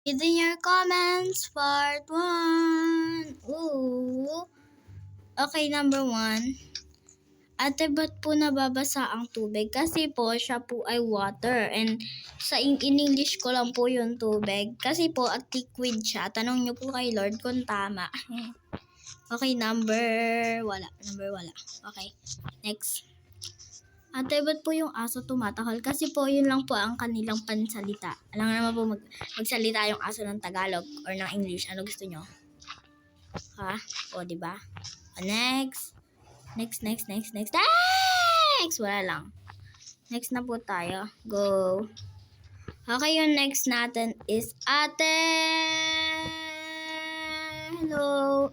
Reading your comments, part 1. Ooh. Okay, number 1. Ate, ba't po nababasa ang tubig? Kasi po, siya po ay water. And in English ko lang po yung tubig. Kasi po, at liquid siya. Tanong nyo po kay Lord kung tama. Okay, wala. Okay, next. Ate, ba't po yung aso tumatahol? Kasi po, yun lang po ang kanilang pansalita. Alam nga naman po magsalita yung aso ng Tagalog or ng English. Ano gusto nyo? Ha? O, diba? Next. Next! Wala lang. Next na po tayo. Go. Okay, yung next natin is Ate. Hello.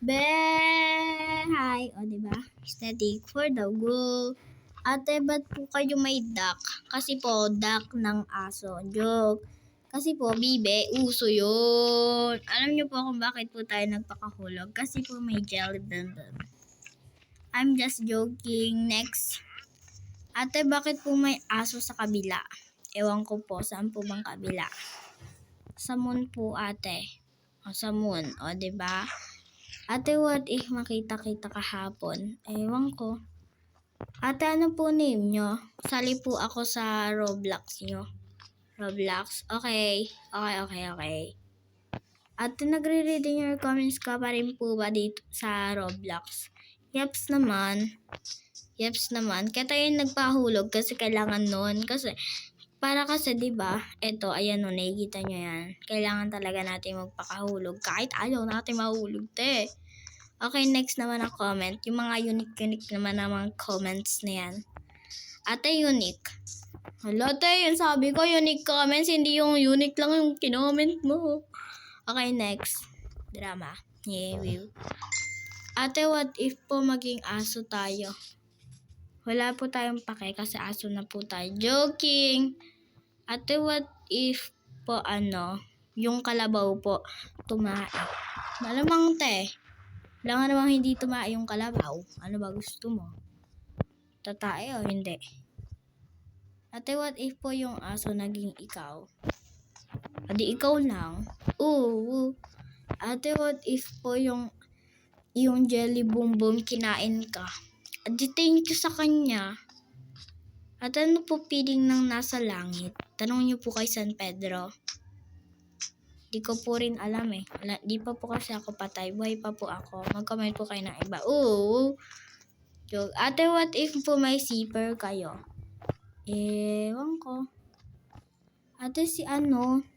Be. Hi. O, diba? Static for the go. Ate, ba't po kayo may duck? Kasi po, duck ng aso. Joke. Kasi po, bibe, uso yun. Alam niyo po kung bakit po tayo nagpakahulog? Kasi po may jelly doon. I'm just joking. Next. Ate, bakit po may aso sa kabila? Ewan ko po, saan po bang kabila? Sa moon po, ate. O, sa moon. O, diba? Ate, what if makita-kita kahapon? Ewan ko. Ate, ano po name nyo? Sali po ako sa Roblox nyo. Roblox? Okay. Ate, nagre-reading your comments ka pa rin po ba dito sa Roblox? Yeps naman. Kaya tayo nagpahulog kasi kailangan nun. Kasi, diba, eto, ayan o, nakikita nyo yan. Kailangan talaga natin magpakahulog. Kahit ayaw natin mahulog, te. Okay, next naman ang comment. Yung mga unique naman ang mga comments na yan. Ate, unique. Hala, te, yung sabi ko, unique comments. Hindi yung unique lang yung kinoment mo. Okay, next. Drama. Yeah. Ate, what if po maging aso tayo? Wala po tayong pake kasi aso na po tayo. Joking! Ate, what if po yung kalabaw po tumae? Malamang, te. Wala nga namang hindi tumae yung kalabaw. Ano ba gusto mo? Tatae o hindi? Ate, what if po yung aso naging ikaw? Adi ikaw lang. Ooh. Ate, what if po yung jelly boom boom kinain ka? Adi, thank you sa kanya. At ano po feeling ng nasa langit? Tanong niyo po kay San Pedro. Di ko po rin alam eh. Di pa po kasi ako patay. Buhay pa po ako. Mag-comment po kayo ng iba. Ooh. Joke. Ate, what if po may zipper kayo? Ewan ko. Ate,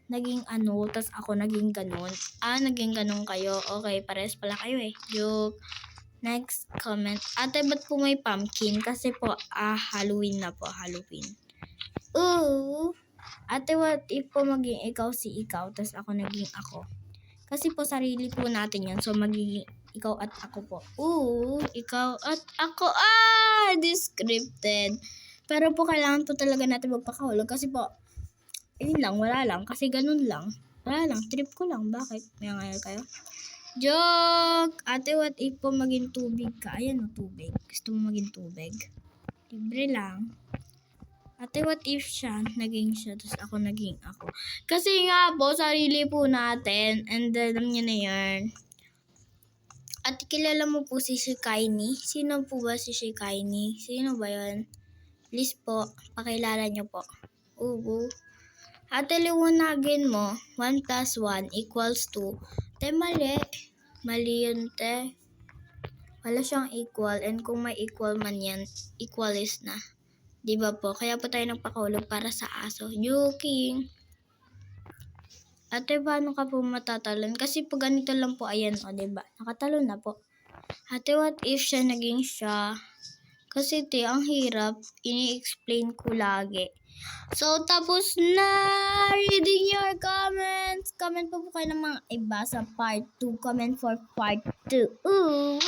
naging tas ako naging ganun. Naging ganun kayo. Okay, pares pala kayo eh. Joke. Next comment. Ate, ba't po may pumpkin? Kasi po, Halloween na po. Halloween. Ooh. Ate, what if po maging ikaw si ikaw, tas ako naging ako? Kasi po, sarili po natin yan. So, magiging ikaw at ako po. Ooh, ikaw at ako. Descripted. Pero po, kailangan po talaga natin magpakahulog. Kasi po, wala lang. Kasi ganun lang. Wala lang. Trip ko lang. Bakit? May ngayon kayo? Joke! Ate, what if po maging tubig ka? Ayan o, tubig. Gusto mo maging tubig? Libre lang. Ate, what if naging siya, tapos ako naging ako? Kasi nga po, sarili po natin. And alam niyo na yan. Ate, kilala mo po si Shikaini? Sino po ba si Shikaini? Sino ba yun? Please po, pakilala niyo po. Ate, liwanagin mo, 1 plus 1 equals 2. Te, mali. Mali yun, te. Wala siyang equal. And kung may equal man yan, equal is na. Diba po? Kaya po tayo nagpakahulog para sa aso. Joking. Ate, paano ka po matatalon? Kasi po ganito lang po, ayan o, diba? Nakatalon na po. Ate, what if siya naging siya? Kasi te, ang hirap. Ini-explain ko lagi. So, tapos na reading your comments. Comment po kayo ng mga iba sa part 2. Comment for part 2. Ooh!